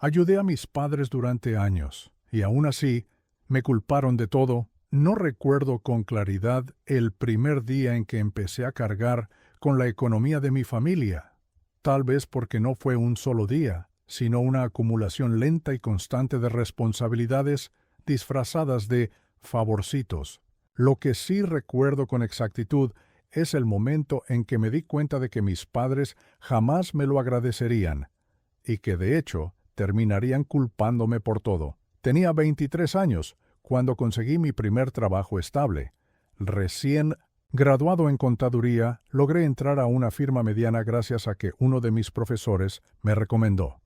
Ayudé a mis padres durante años, y aún así, me culparon de todo. No recuerdo con claridad el primer día en que empecé a cargar con la economía de mi familia. Tal vez porque no fue un solo día, sino una acumulación lenta y constante de responsabilidades disfrazadas de favorcitos. Lo que sí recuerdo con exactitud es el momento en que me di cuenta de que mis padres jamás me lo agradecerían, y que de hecho terminarían culpándome por todo. Tenía 23 años cuando conseguí mi primer trabajo estable. Recién graduado en contaduría, logré entrar a una firma mediana gracias a que uno de mis profesores me recomendó.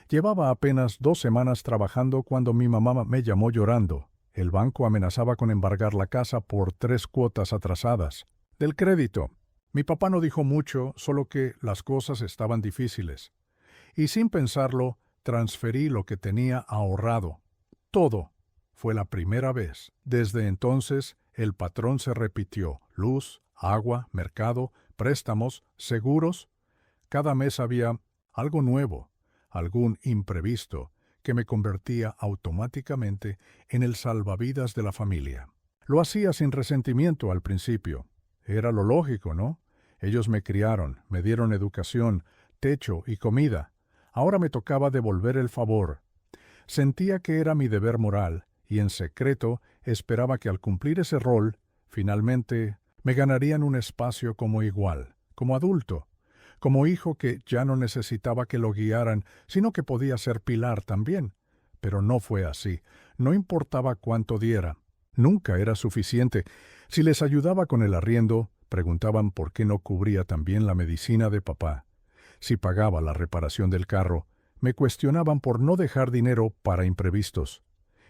Llevaba apenas 2 semanas trabajando cuando mi mamá me llamó llorando. El banco amenazaba con embargar la casa por 3 cuotas atrasadas del crédito. Mi papá no dijo mucho, solo que las cosas estaban difíciles. Y sin pensarlo, transferí lo que tenía ahorrado. Todo. Fue la primera vez. Desde entonces, el patrón se repitió. Luz, agua, mercado, préstamos, seguros. Cada mes había algo nuevo, algún imprevisto, que me convertía automáticamente en el salvavidas de la familia. Lo hacía sin resentimiento al principio. Era lo lógico, ¿no? Ellos me criaron, me dieron educación, techo y comida. Ahora me tocaba devolver el favor. Sentía que era mi deber moral, y en secreto esperaba que al cumplir ese rol, finalmente me ganarían un espacio como igual, como adulto, como hijo que ya no necesitaba que lo guiaran, sino que podía ser pilar también. Pero no fue así. No importaba cuánto diera. Nunca era suficiente. Si les ayudaba con el arriendo, preguntaban por qué no cubría también la medicina de papá. Si pagaba la reparación del carro, me cuestionaban por no dejar dinero para imprevistos.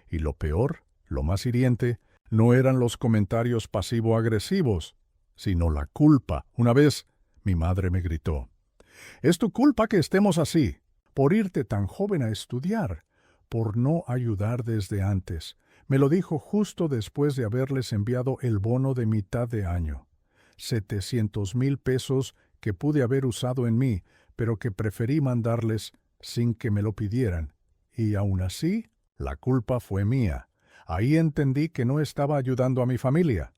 Y lo peor, lo más hiriente, no eran los comentarios pasivo-agresivos, sino la culpa. Una vez, mi madre me gritó: «Es tu culpa que estemos así, por irte tan joven a estudiar, por no ayudar desde antes». Me lo dijo justo después de haberles enviado el bono de mitad de año. 700,000 pesos que pude haber usado en mí, pero que preferí mandarles sin que me lo pidieran. Y aún así, la culpa fue mía. Ahí entendí que no estaba ayudando a mi familia.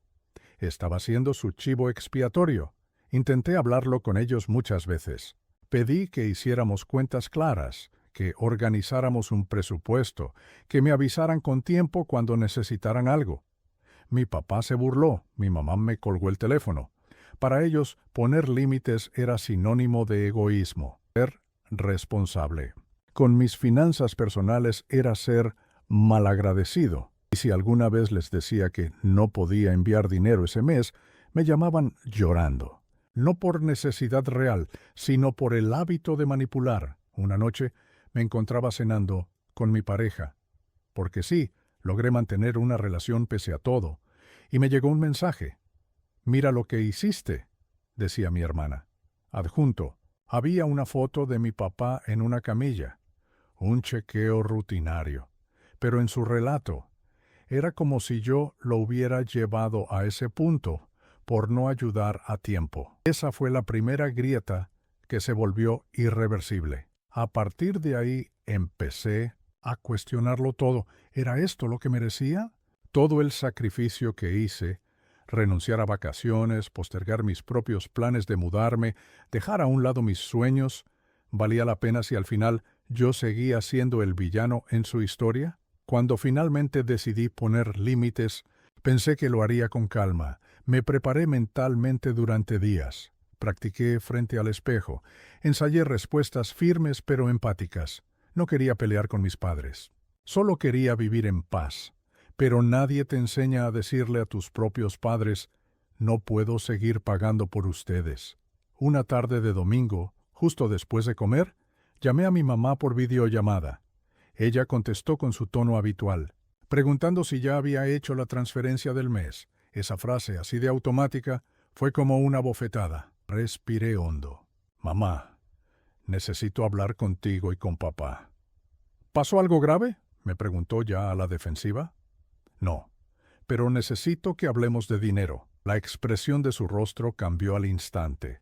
Estaba siendo su chivo expiatorio. Intenté hablarlo con ellos muchas veces. Pedí que hiciéramos cuentas claras, que organizáramos un presupuesto, que me avisaran con tiempo cuando necesitaran algo. Mi papá se burló, mi mamá me colgó el teléfono. Para ellos, poner límites era sinónimo de egoísmo, ser responsable. Con mis finanzas personales era ser malagradecido. Y si alguna vez les decía que no podía enviar dinero ese mes, me llamaban llorando. No por necesidad real, sino por el hábito de manipular. Una noche me encontraba cenando con mi pareja. Porque sí, logré mantener una relación pese a todo. Y me llegó un mensaje. «Mira lo que hiciste», decía mi hermana. Adjunto, había una foto de mi papá en una camilla. Un chequeo rutinario. Pero en su relato, era como si yo lo hubiera llevado a ese punto por no ayudar a tiempo. Esa fue la primera grieta que se volvió irreversible. A partir de ahí empecé a cuestionarlo todo. ¿Era esto lo que merecía? Todo el sacrificio que hice, renunciar a vacaciones, postergar mis propios planes de mudarme, dejar a un lado mis sueños, ¿valía la pena si al final yo seguía siendo el villano en su historia? Cuando finalmente decidí poner límites, pensé que lo haría con calma. Me preparé mentalmente durante días. Practiqué frente al espejo. Ensayé respuestas firmes pero empáticas. No quería pelear con mis padres. Solo quería vivir en paz. Pero nadie te enseña a decirle a tus propios padres: «No puedo seguir pagando por ustedes». Una tarde de domingo, justo después de comer, llamé a mi mamá por videollamada. Ella contestó con su tono habitual, preguntando si ya había hecho la transferencia del mes. Esa frase, así de automática, fue como una bofetada. Respiré hondo. «Mamá, necesito hablar contigo y con papá». «¿Pasó algo grave?», me preguntó ya a la defensiva. «No, pero necesito que hablemos de dinero». La expresión de su rostro cambió al instante.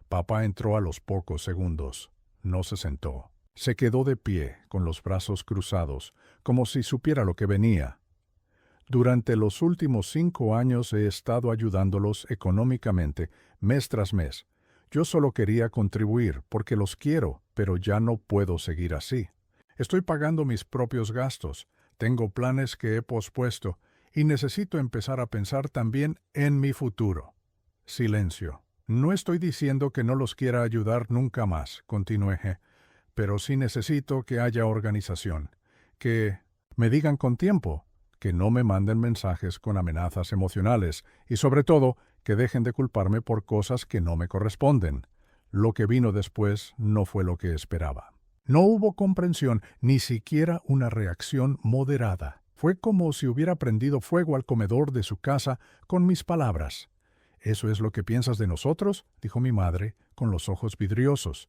Papá entró a los pocos segundos. No se sentó. Se quedó de pie, con los brazos cruzados, como si supiera lo que venía. Durante los últimos 5 años he estado ayudándolos económicamente, mes tras mes. Yo solo quería contribuir, porque los quiero, pero ya no puedo seguir así. Estoy pagando mis propios gastos, tengo planes que he pospuesto, y necesito empezar a pensar también en mi futuro. Silencio. No estoy diciendo que no los quiera ayudar nunca más, continué, pero sí necesito que haya organización, que me digan con tiempo, que no me manden mensajes con amenazas emocionales y sobre todo que dejen de culparme por cosas que no me corresponden. Lo que vino después no fue lo que esperaba. No hubo comprensión, ni siquiera una reacción moderada. Fue como si hubiera prendido fuego al comedor de su casa con mis palabras. «¿Eso es lo que piensas de nosotros?», dijo mi madre, con los ojos vidriosos.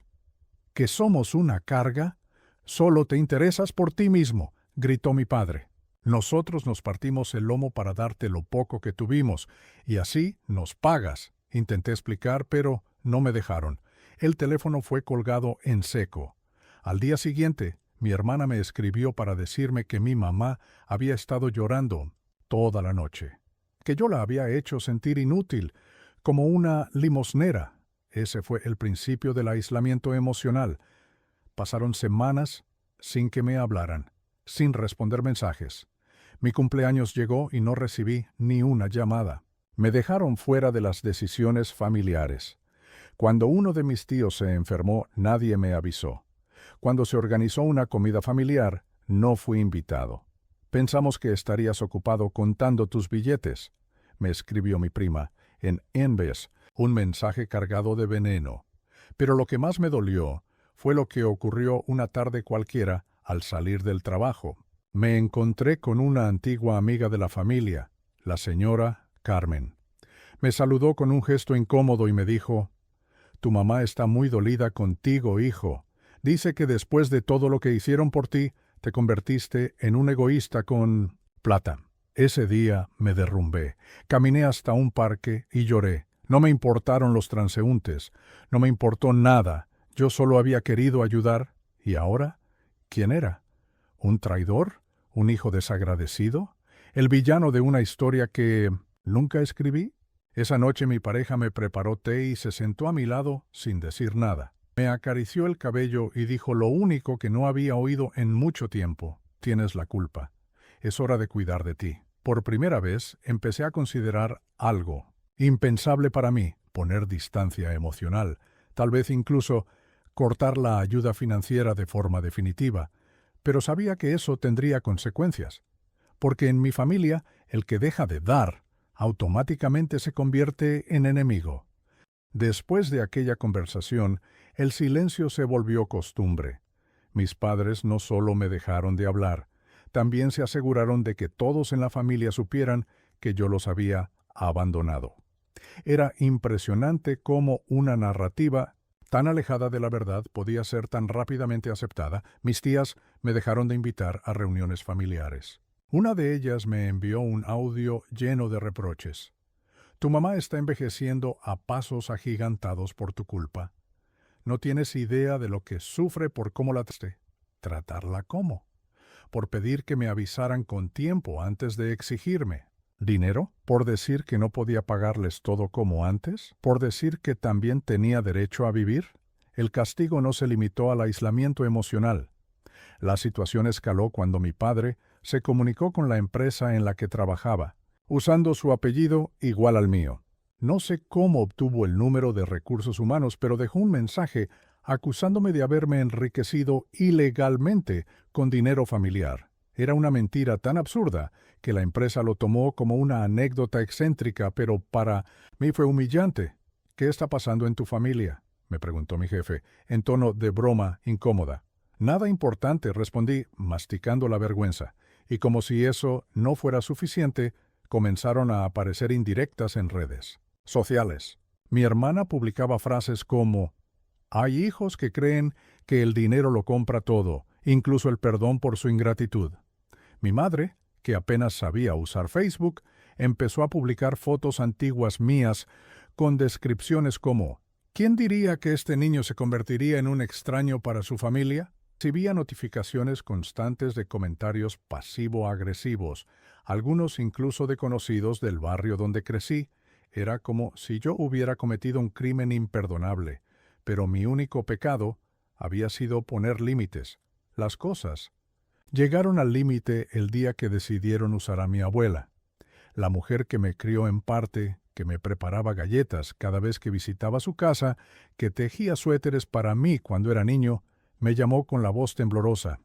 «¿Que somos una carga? Solo te interesas por ti mismo», gritó mi padre. «Nosotros nos partimos el lomo para darte lo poco que tuvimos, y así nos pagas». Intenté explicar, pero no me dejaron. El teléfono fue colgado en seco. Al día siguiente, mi hermana me escribió para decirme que mi mamá había estado llorando toda la noche, que yo la había hecho sentir inútil, como una limosnera. Ese fue el principio del aislamiento emocional. Pasaron semanas sin que me hablaran, sin responder mensajes. Mi cumpleaños llegó y no recibí ni una llamada. Me dejaron fuera de las decisiones familiares. Cuando uno de mis tíos se enfermó, nadie me avisó. Cuando se organizó una comida familiar, no fui invitado. «Pensamos que estarías ocupado contando tus billetes», me escribió mi prima, en Enves, un mensaje cargado de veneno. Pero lo que más me dolió fue lo que ocurrió una tarde cualquiera al salir del trabajo. Me encontré con una antigua amiga de la familia, la señora Carmen. Me saludó con un gesto incómodo y me dijo: «Tu mamá está muy dolida contigo, hijo. Dice que después de todo lo que hicieron por ti, te convertiste en un egoísta con plata». Ese día me derrumbé. Caminé hasta un parque y lloré. No me importaron los transeúntes. No me importó nada. Yo solo había querido ayudar. ¿Y ahora? ¿Quién era? ¿Un traidor? ¿Un hijo desagradecido? ¿El villano de una historia que nunca escribí? Esa noche mi pareja me preparó té y se sentó a mi lado sin decir nada. Me acarició el cabello y dijo lo único que no había oído en mucho tiempo: «Tienes la culpa. Es hora de cuidar de ti». Por primera vez empecé a considerar algo impensable para mí: poner distancia emocional, tal vez incluso cortar la ayuda financiera de forma definitiva. Pero sabía que eso tendría consecuencias, porque en mi familia el que deja de dar automáticamente se convierte en enemigo. Después de aquella conversación, el silencio se volvió costumbre. Mis padres no solo me dejaron de hablar, también se aseguraron de que todos en la familia supieran que yo los había abandonado. Era impresionante cómo una narrativa tan alejada de la verdad podía ser tan rápidamente aceptada. Mis tías me dejaron de invitar a reuniones familiares. Una de ellas me envió un audio lleno de reproches. «Tu mamá está envejeciendo a pasos agigantados por tu culpa. No tienes idea de lo que sufre por cómo la trataste. ¿Tratarla cómo? Por pedir que me avisaran con tiempo antes de exigirme. ¿Dinero? ¿Por decir que no podía pagarles todo como antes? ¿Por decir que también tenía derecho a vivir?» El castigo no se limitó al aislamiento emocional. La situación escaló cuando mi padre se comunicó con la empresa en la que trabajaba, usando su apellido igual al mío. No sé cómo obtuvo el número de recursos humanos, pero dejó un mensaje acusándome de haberme enriquecido ilegalmente con dinero familiar. Era una mentira tan absurda que la empresa lo tomó como una anécdota excéntrica, pero para mí fue humillante. «¿Qué está pasando en tu familia?», me preguntó mi jefe, en tono de broma incómoda. «Nada importante», respondí, masticando la vergüenza, y como si eso no fuera suficiente, comenzaron a aparecer indirectas en redes sociales. Mi hermana publicaba frases como: «Hay hijos que creen que el dinero lo compra todo, incluso el perdón por su ingratitud». Mi madre, que apenas sabía usar Facebook, empezó a publicar fotos antiguas mías con descripciones como: «¿Quién diría que este niño se convertiría en un extraño para su familia?». Recibía notificaciones constantes de comentarios pasivo-agresivos, algunos incluso de conocidos del barrio donde crecí. Era como si yo hubiera cometido un crimen imperdonable, pero mi único pecado había sido poner límites. Las cosas llegaron al límite el día que decidieron usar a mi abuela, la mujer que me crió en parte, que me preparaba galletas cada vez que visitaba su casa, que tejía suéteres para mí cuando era niño. Me llamó con la voz temblorosa.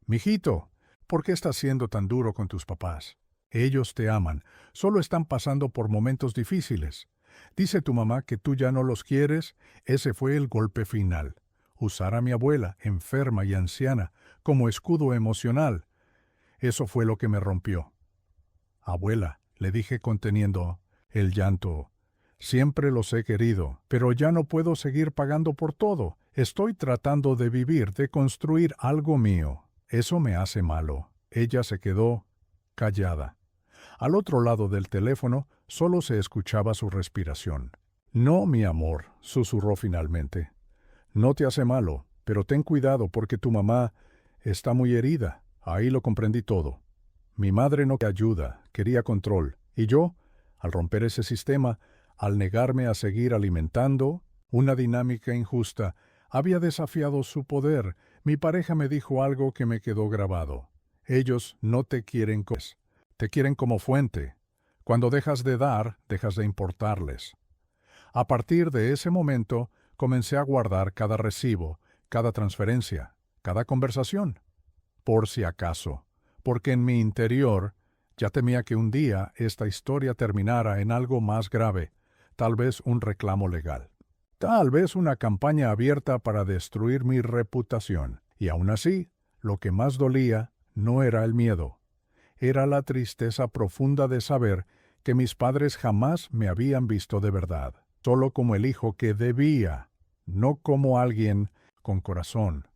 «Mijito, ¿por qué estás siendo tan duro con tus papás? Ellos te aman, solo están pasando por momentos difíciles. Dice tu mamá que tú ya no los quieres». Ese fue el golpe final. Usar a mi abuela, enferma y anciana, como escudo emocional. Eso fue lo que me rompió. «Abuela», le dije conteniendo el llanto, «siempre los he querido, pero ya no puedo seguir pagando por todo. Estoy tratando de vivir, de construir algo mío. Eso me hace malo». Ella se quedó callada. Al otro lado del teléfono solo se escuchaba su respiración. «No, mi amor», susurró finalmente. «No te hace malo, pero ten cuidado porque tu mamá está muy herida». Ahí lo comprendí todo. Mi madre no quería ayuda, quería control. Y yo, al romper ese sistema, al negarme a seguir alimentando una dinámica injusta, había desafiado su poder. Mi pareja me dijo algo que me quedó grabado. Ellos no te quieren te quieren como fuente. Cuando dejas de dar, dejas de importarles. A partir de ese momento, comencé a guardar cada recibo, cada transferencia, cada conversación. Por si acaso, porque en mi interior ya temía que un día esta historia terminara en algo más grave, tal vez un reclamo legal, tal vez una campaña abierta para destruir mi reputación. Y aún así, lo que más dolía no era el miedo, era la tristeza profunda de saber que mis padres jamás me habían visto de verdad, solo como el hijo que debía, no como alguien con corazón,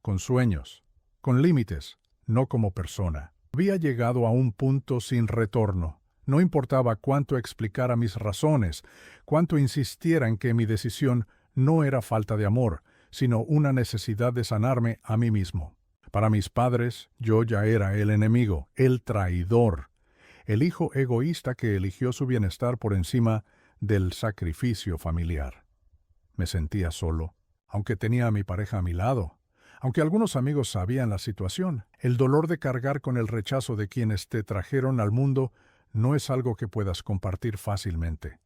con sueños, con límites, no como persona. Había llegado a un punto sin retorno. No importaba cuánto explicara mis razones, cuánto insistiera en que mi decisión no era falta de amor, sino una necesidad de sanarme a mí mismo. Para mis padres, yo ya era el enemigo, el traidor, el hijo egoísta que eligió su bienestar por encima del sacrificio familiar. Me sentía solo, aunque tenía a mi pareja a mi lado. Aunque algunos amigos sabían la situación, el dolor de cargar con el rechazo de quienes te trajeron al mundo no es algo que puedas compartir fácilmente.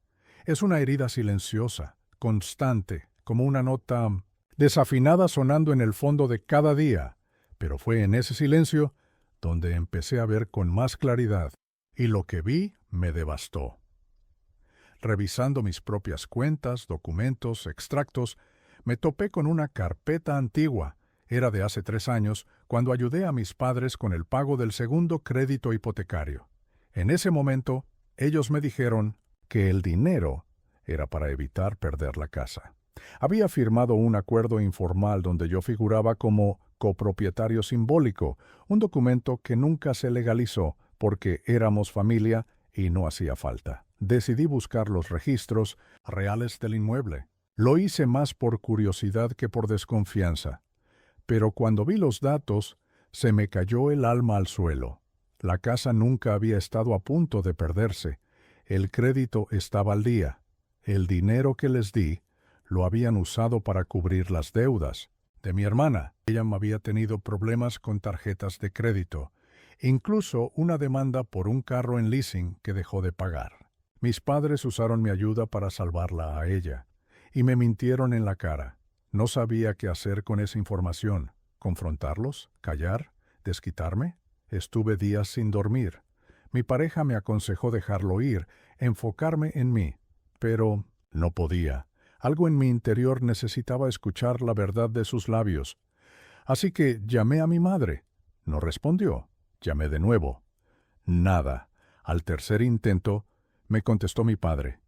Es una herida silenciosa, constante, como una nota desafinada sonando en el fondo de cada día. Pero fue en ese silencio donde empecé a ver con más claridad, y lo que vi me devastó. Revisando mis propias cuentas, documentos, extractos, me topé con una carpeta antigua. Era de hace 3 años, cuando ayudé a mis padres con el pago del segundo crédito hipotecario. En ese momento, ellos me dijeron que el dinero era para evitar perder la casa. Había firmado un acuerdo informal donde yo figuraba como copropietario simbólico, un documento que nunca se legalizó porque éramos familia y no hacía falta. Decidí buscar los registros reales del inmueble. Lo hice más por curiosidad que por desconfianza. Pero cuando vi los datos, se me cayó el alma al suelo. La casa nunca había estado a punto de perderse. El crédito estaba al día. El dinero que les di lo habían usado para cubrir las deudas de mi hermana. Ella había tenido problemas con tarjetas de crédito, incluso una demanda por un carro en leasing que dejó de pagar. Mis padres usaron mi ayuda para salvarla a ella, y me mintieron en la cara. No sabía qué hacer con esa información. ¿Confrontarlos? ¿Callar? ¿Desquitarme? Estuve días sin dormir. Mi pareja me aconsejó dejarlo ir, enfocarme en mí. Pero no podía. Algo en mi interior necesitaba escuchar la verdad de sus labios. Así que llamé a mi madre. No respondió. Llamé de nuevo. Nada. Al tercer intento, me contestó mi padre.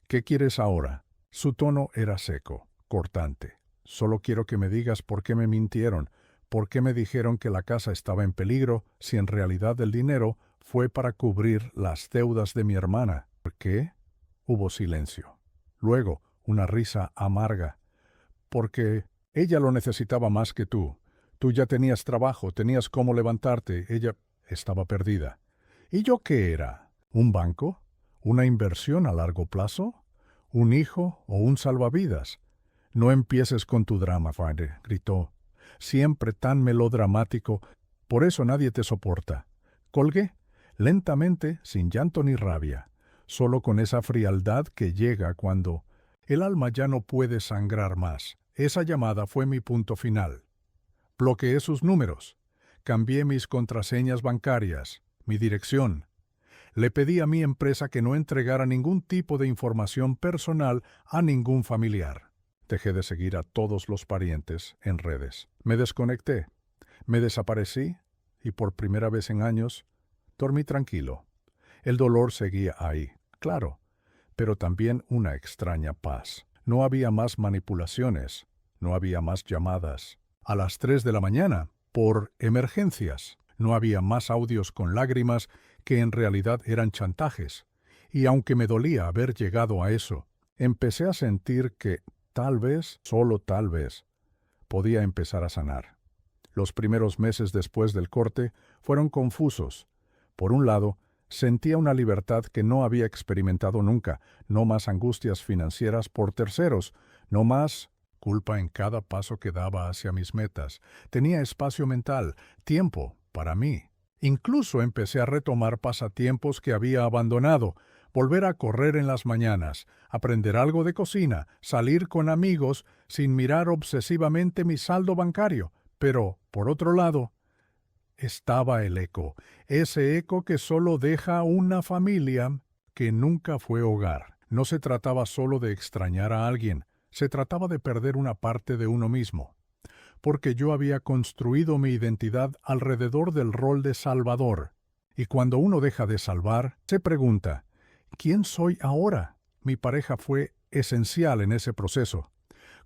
¿Qué quieres ahora? Su tono era seco, cortante. Solo quiero que me digas por qué me mintieron, por qué me dijeron que la casa estaba en peligro si en realidad el dinero fue para cubrir las deudas de mi hermana. ¿Por qué? Hubo silencio. Luego, una risa amarga. Porque ella lo necesitaba más que tú. Tú ya tenías trabajo, tenías cómo levantarte. Ella estaba perdida. ¿Y yo qué era? ¿Un banco? ¿Una inversión a largo plazo? ¿Un hijo o un salvavidas? No empieces con tu drama, padre, gritó. Siempre tan melodramático. Por eso nadie te soporta. Colgué, lentamente, sin llanto ni rabia, solo con esa frialdad que llega cuando el alma ya no puede sangrar más. Esa llamada fue mi punto final. Bloqueé sus números. Cambié mis contraseñas bancarias, mi dirección. Le pedí a mi empresa que no entregara ningún tipo de información personal a ningún familiar. Dejé de seguir a todos los parientes en redes. Me desconecté. Me desaparecí y por primera vez en años dormí tranquilo. El dolor seguía ahí, claro, pero también una extraña paz. No había más manipulaciones, no había más llamadas a las 3 de la mañana por emergencias. No había más audios con lágrimas que en realidad eran chantajes. Y aunque me dolía haber llegado a eso, empecé a sentir que tal vez, solo tal vez, podía empezar a sanar. Los primeros meses después del corte fueron confusos. Por un lado, sentía una libertad que no había experimentado nunca, no más angustias financieras por terceros, no más culpa en cada paso que daba hacia mis metas. Tenía espacio mental, tiempo para mí. Incluso empecé a retomar pasatiempos que había abandonado, volver a correr en las mañanas, aprender algo de cocina, salir con amigos sin mirar obsesivamente mi saldo bancario. Pero, por otro lado, estaba el eco, ese eco que solo deja una familia que nunca fue hogar. No se trataba solo de extrañar a alguien, se trataba de perder una parte de uno mismo. Porque yo había construido mi identidad alrededor del rol de salvador. Y cuando uno deja de salvar, se pregunta, ¿quién soy ahora? Mi pareja fue esencial en ese proceso.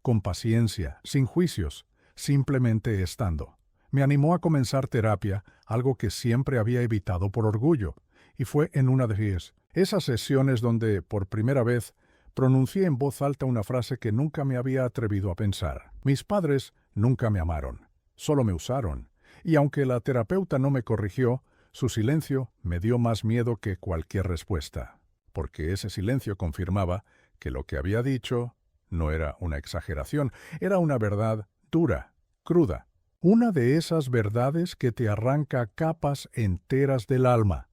Con paciencia, sin juicios, simplemente estando. Me animó a comenzar terapia, algo que siempre había evitado por orgullo, y fue en una de esas sesiones donde, por primera vez, pronuncié en voz alta una frase que nunca me había atrevido a pensar. Mis padres nunca me amaron, solo me usaron, y aunque la terapeuta no me corrigió, su silencio me dio más miedo que cualquier respuesta, porque ese silencio confirmaba que lo que había dicho no era una exageración, era una verdad dura, cruda. Una de esas verdades que te arranca capas enteras del alma.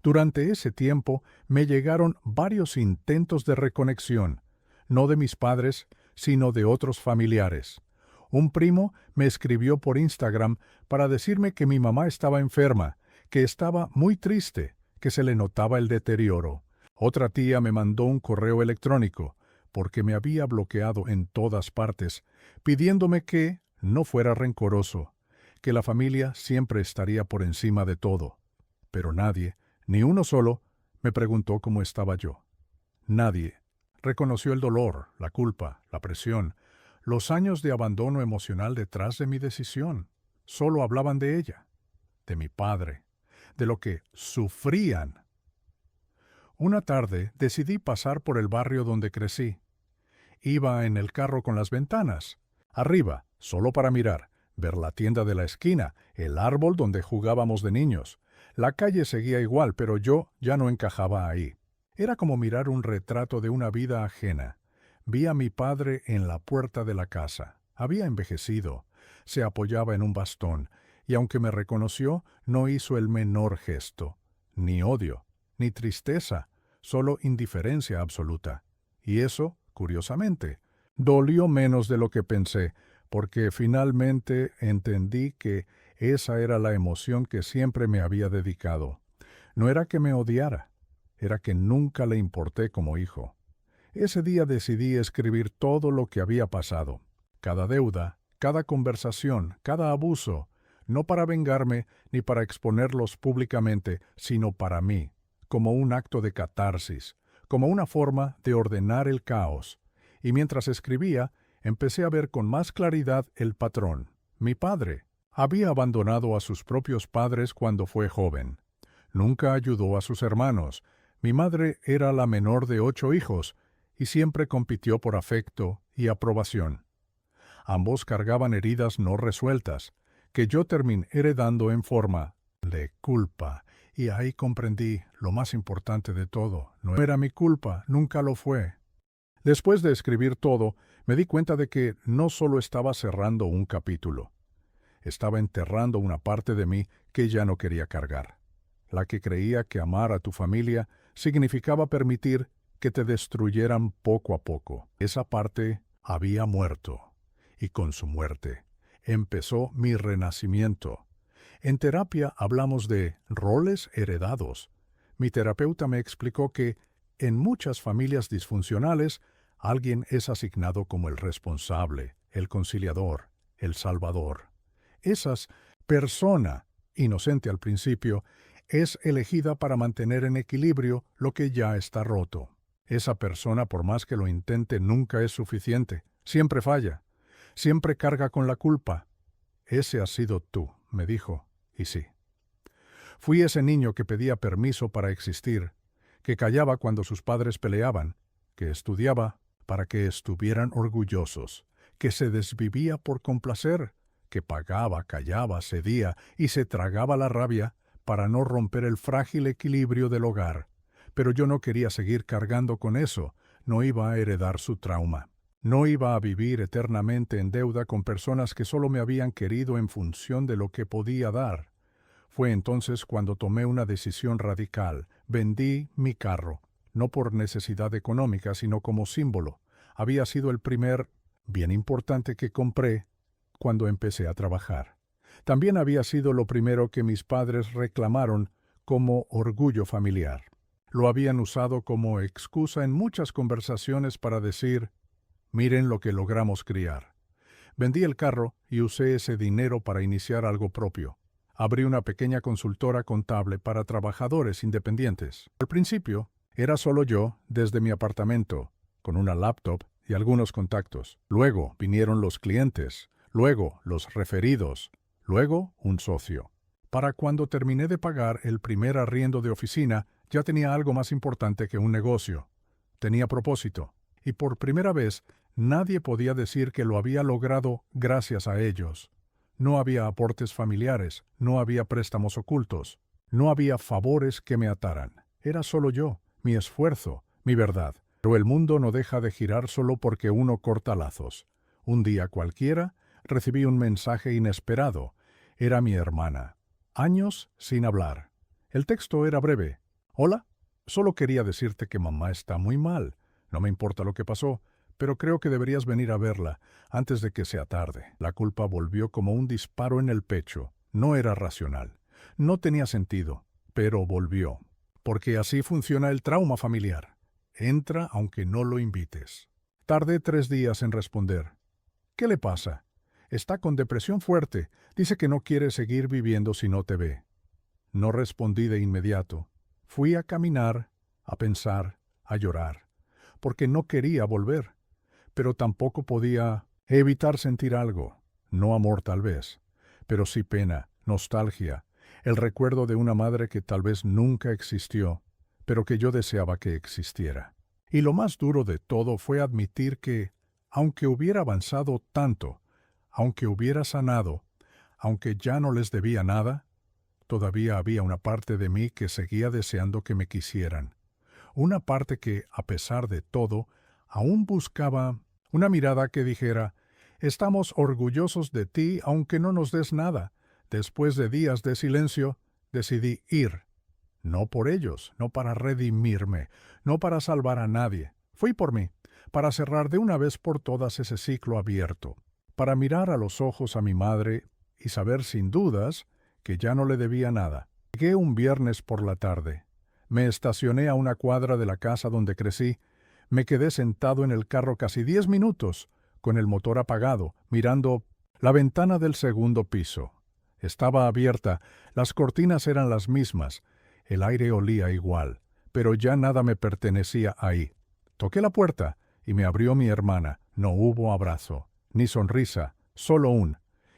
Durante ese tiempo me llegaron varios intentos de reconexión, no de mis padres, sino de otros familiares. Un primo me escribió por Instagram para decirme que mi mamá estaba enferma, que estaba muy triste, que se le notaba el deterioro. Otra tía me mandó un correo electrónico, porque me había bloqueado en todas partes, pidiéndome que no fuera rencoroso, que la familia siempre estaría por encima de todo. Pero nadie, ni uno solo, me preguntó cómo estaba yo. Nadie reconoció el dolor, la culpa, la presión, los años de abandono emocional detrás de mi decisión. Solo hablaban de ella, de mi padre, de lo que sufrían. Una tarde decidí pasar por el barrio donde crecí. Iba en el carro con las ventanas arriba, solo para mirar, ver la tienda de la esquina, el árbol donde jugábamos de niños. La calle seguía igual, pero yo ya no encajaba ahí. Era como mirar un retrato de una vida ajena. Vi a mi padre en la puerta de la casa. Había envejecido. Se apoyaba en un bastón, y aunque me reconoció, no hizo el menor gesto. Ni odio, ni tristeza, solo indiferencia absoluta. Y eso, curiosamente, dolió menos de lo que pensé, porque finalmente entendí que esa era la emoción que siempre me había dedicado. No era que me odiara, era que nunca le importé como hijo. Ese día decidí escribir todo lo que había pasado, cada deuda, cada conversación, cada abuso, no para vengarme ni para exponerlos públicamente, sino para mí, como un acto de catarsis, como una forma de ordenar el caos. Y mientras escribía, empecé a ver con más claridad el patrón. Mi padre había abandonado a sus propios padres cuando fue joven. Nunca ayudó a sus hermanos. Mi madre era la menor de 8 hijos y siempre compitió por afecto y aprobación. Ambos cargaban heridas no resueltas, que yo terminé heredando en forma de culpa. Y ahí comprendí lo más importante de todo. No era mi culpa, nunca lo fue. Después de escribir todo, me di cuenta de que no solo estaba cerrando un capítulo, estaba enterrando una parte de mí que ya no quería cargar, la que creía que amar a tu familia significaba permitir que te destruyeran poco a poco. Esa parte había muerto, y con su muerte empezó mi renacimiento. En terapia hablamos de roles heredados. Mi terapeuta me explicó que en muchas familias disfuncionales, alguien es asignado como el responsable, el conciliador, el salvador. Esas persona, inocente al principio, es elegida para mantener en equilibrio lo que ya está roto. Esa persona, por más que lo intente, nunca es suficiente. Siempre falla. Siempre carga con la culpa. Ese has sido tú, me dijo. Y sí. Fui ese niño que pedía permiso para existir, que callaba cuando sus padres peleaban, que estudiaba para que estuvieran orgullosos, que se desvivía por complacer, que pagaba, callaba, cedía y se tragaba la rabia para no romper el frágil equilibrio del hogar. Pero yo no quería seguir cargando con eso, no iba a heredar su trauma. No iba a vivir eternamente en deuda con personas que solo me habían querido en función de lo que podía dar. Fue entonces cuando tomé una decisión radical. Vendí mi carro, no por necesidad económica, sino como símbolo. Había sido el primer bien importante que compré cuando empecé a trabajar. También había sido lo primero que mis padres reclamaron como orgullo familiar. Lo habían usado como excusa en muchas conversaciones para decir: miren lo que logramos criar. Vendí el carro y usé ese dinero para iniciar algo propio. Abrí una pequeña consultora contable para trabajadores independientes. Al principio, era solo yo desde mi apartamento, con una laptop y algunos contactos. Luego vinieron los clientes, luego los referidos, luego un socio. Para cuando terminé de pagar el primer arriendo de oficina, ya tenía algo más importante que un negocio. Tenía propósito. Y por primera vez, nadie podía decir que lo había logrado gracias a ellos. No había aportes familiares, no había préstamos ocultos, no había favores que me ataran. Era solo yo, mi esfuerzo, mi verdad. Pero el mundo no deja de girar solo porque uno corta lazos. Un día cualquiera, recibí un mensaje inesperado. Era mi hermana. Años sin hablar. El texto era breve. Hola, solo quería decirte que mamá está muy mal. No me importa lo que pasó, pero creo que deberías venir a verla antes de que sea tarde. La culpa volvió como un disparo en el pecho. No era racional. No tenía sentido, pero volvió. Porque así funciona el trauma familiar. Entra aunque no lo invites. Tardé 3 días en responder. ¿Qué le pasa? Está con depresión fuerte. Dice que no quiere seguir viviendo si no te ve. No respondí de inmediato. Fui a caminar, a pensar, a llorar, porque no quería volver. Pero tampoco podía evitar sentir algo. No amor tal vez, pero sí pena, nostalgia, el recuerdo de una madre que tal vez nunca existió, pero que yo deseaba que existiera. Y lo más duro de todo fue admitir que, aunque hubiera avanzado tanto, aunque hubiera sanado, aunque ya no les debía nada, todavía había una parte de mí que seguía deseando que me quisieran. Una parte que, a pesar de todo, aún buscaba una mirada que dijera: estamos orgullosos de ti aunque no nos des nada. Después de días de silencio, decidí ir. No por ellos, no para redimirme, no para salvar a nadie. Fui por mí, para cerrar de una vez por todas ese ciclo abierto, para mirar a los ojos a mi madre y saber sin dudas que ya no le debía nada. Llegué un viernes por la tarde. Me estacioné a una cuadra de la casa donde crecí. Me quedé sentado en el carro casi 10 minutos, con el motor apagado, mirando la ventana del segundo piso. Estaba abierta, las cortinas eran las mismas, el aire olía igual, pero ya nada me pertenecía ahí. Toqué la puerta y me abrió mi hermana. No hubo abrazo, ni sonrisa, solo un: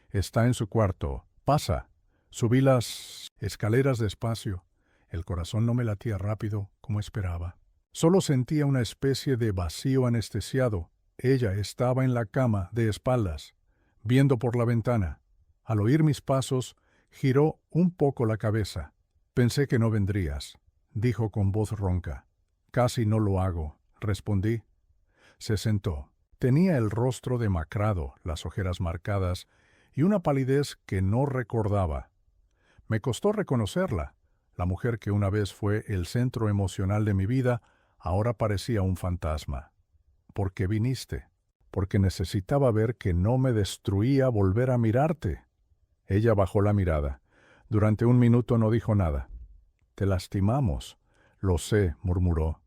está en su cuarto, pasa. Subí las escaleras despacio. El corazón no me latía rápido como esperaba. Solo sentía una especie de vacío anestesiado. Ella estaba en la cama, de espaldas, viendo por la ventana. Al oír mis pasos, giró un poco la cabeza. Pensé que no vendrías, dijo con voz ronca. Casi no lo hago, respondí. Se sentó. Tenía el rostro demacrado, las ojeras marcadas y una palidez que no recordaba. Me costó reconocerla. La mujer que una vez fue el centro emocional de mi vida, ahora parecía un fantasma. ¿Por qué viniste? Porque necesitaba ver que no me destruía volver a mirarte. Ella bajó la mirada. Durante un minuto no dijo nada. Te lastimamos. Lo sé, murmuró.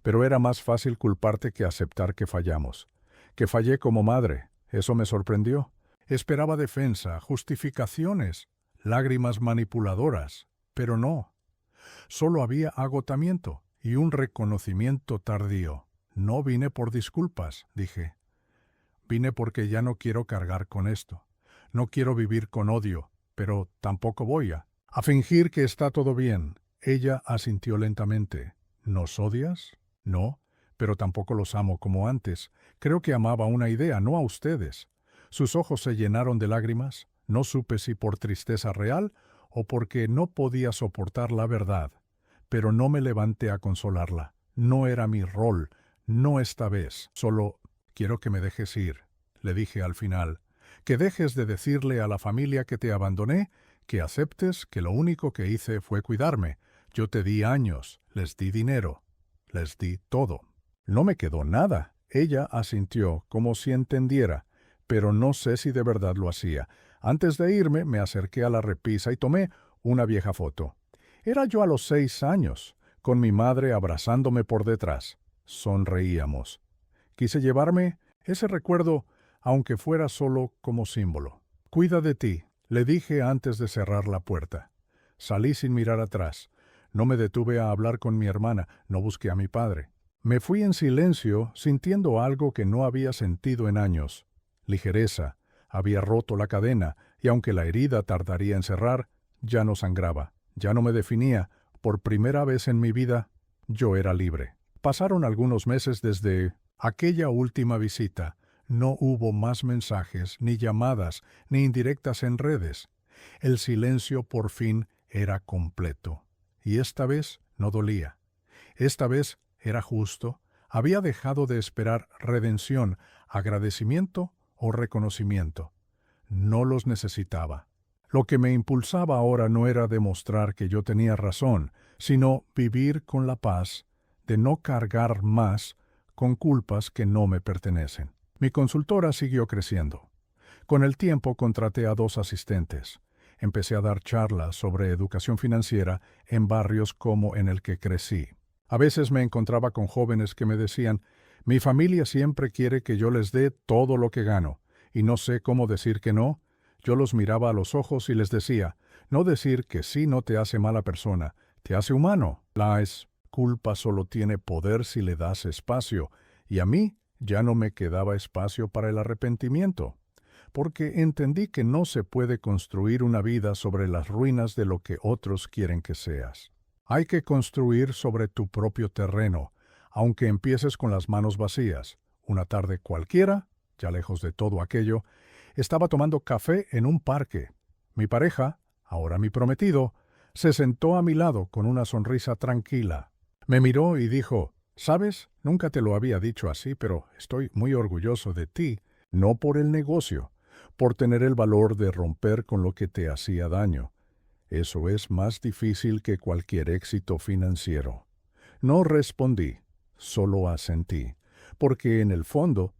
Pero era más fácil culparte que aceptar que fallamos. Que fallé como madre. Eso me sorprendió. Esperaba defensa, justificaciones, lágrimas manipuladoras. Pero no. Solo había agotamiento y un reconocimiento tardío. No vine por disculpas, dije. Vine porque ya no quiero cargar con esto. No quiero vivir con odio, pero tampoco voy a fingir que está todo bien. Ella asintió lentamente. ¿Nos odias? No, pero tampoco los amo como antes. Creo que amaba una idea, no a ustedes. Sus ojos se llenaron de lágrimas. No supe si por tristeza real o porque no podía soportar la verdad. Pero no me levanté a consolarla. No era mi rol, no esta vez. Solo quiero que me dejes ir, le dije al final. Que dejes de decirle a la familia que te abandoné, que aceptes que lo único que hice fue cuidarme. Yo te di años, les di dinero, les di todo. No me quedó nada. Ella asintió, como si entendiera, pero no sé si de verdad lo hacía. Antes de irme, me acerqué a la repisa y tomé una vieja foto. Era yo a los 6 años, con mi madre abrazándome por detrás. Sonreíamos. Quise llevarme ese recuerdo, aunque fuera solo como símbolo. Cuida de ti, le dije antes de cerrar la puerta. Salí sin mirar atrás. No me detuve a hablar con mi hermana, no busqué a mi padre. Me fui en silencio, sintiendo algo que no había sentido en años. Ligereza. Había roto la cadena, y aunque la herida tardaría en cerrar, ya no sangraba, ya no me definía. Por primera vez en mi vida, yo era libre. Pasaron algunos meses desde aquella última visita. No hubo más mensajes, ni llamadas, ni indirectas en redes. El silencio por fin era completo. Y esta vez no dolía. Esta vez era justo. Había dejado de esperar redención, agradecimiento o reconocimiento. No los necesitaba. Lo que me impulsaba ahora no era demostrar que yo tenía razón, sino vivir con la paz de no cargar más con culpas que no me pertenecen. Mi consultora siguió creciendo. Con el tiempo contraté a 2 asistentes. Empecé a dar charlas sobre educación financiera en barrios como en el que crecí. A veces me encontraba con jóvenes que me decían, mi familia siempre quiere que yo les dé todo lo que gano, y no sé cómo decir que no. Yo los miraba a los ojos y les decía, no decir que sí no te hace mala persona, te hace humano. La culpa solo tiene poder si le das espacio, y a mí ya no me quedaba espacio para el arrepentimiento, porque entendí que no se puede construir una vida sobre las ruinas de lo que otros quieren que seas. Hay que construir sobre tu propio terreno, aunque empieces con las manos vacías. Una tarde cualquiera, ya lejos de todo aquello, estaba tomando café en un parque. Mi pareja, ahora mi prometido, se sentó a mi lado con una sonrisa tranquila. Me miró y dijo, «¿Sabes? Nunca te lo había dicho así, pero estoy muy orgulloso de ti, no por el negocio, por tener el valor de romper con lo que te hacía daño. Eso es más difícil que cualquier éxito financiero». No respondí, solo asentí, porque en el fondo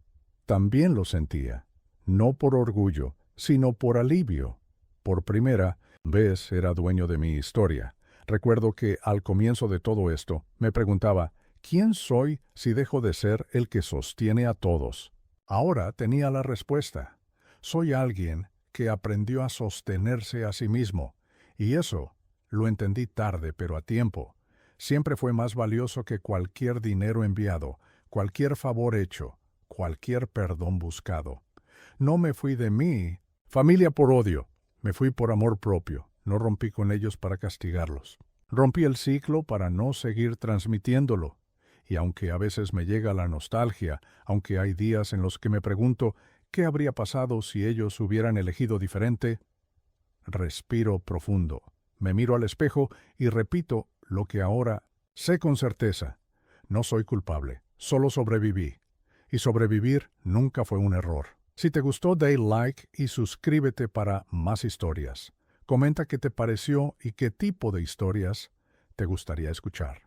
también lo sentía, no por orgullo, sino por alivio. Por primera vez era dueño de mi historia. Recuerdo que al comienzo de todo esto me preguntaba, ¿quién soy si dejo de ser el que sostiene a todos? Ahora tenía la respuesta. Soy alguien que aprendió a sostenerse a sí mismo, y eso lo entendí tarde, pero a tiempo. Siempre fue más valioso que cualquier dinero enviado, cualquier favor hecho, cualquier perdón buscado. No me fui de mi familia por odio, me fui por amor propio. No rompí con ellos para castigarlos. Rompí el ciclo para no seguir transmitiéndolo. Y aunque a veces me llega la nostalgia, aunque hay días en los que me pregunto qué habría pasado si ellos hubieran elegido diferente, Respiro profundo. Me miro al espejo y repito lo que ahora sé con certeza. No soy culpable, solo sobreviví. Y sobrevivir nunca fue un error. Si te gustó, dale like y suscríbete para más historias. Comenta qué te pareció y qué tipo de historias te gustaría escuchar.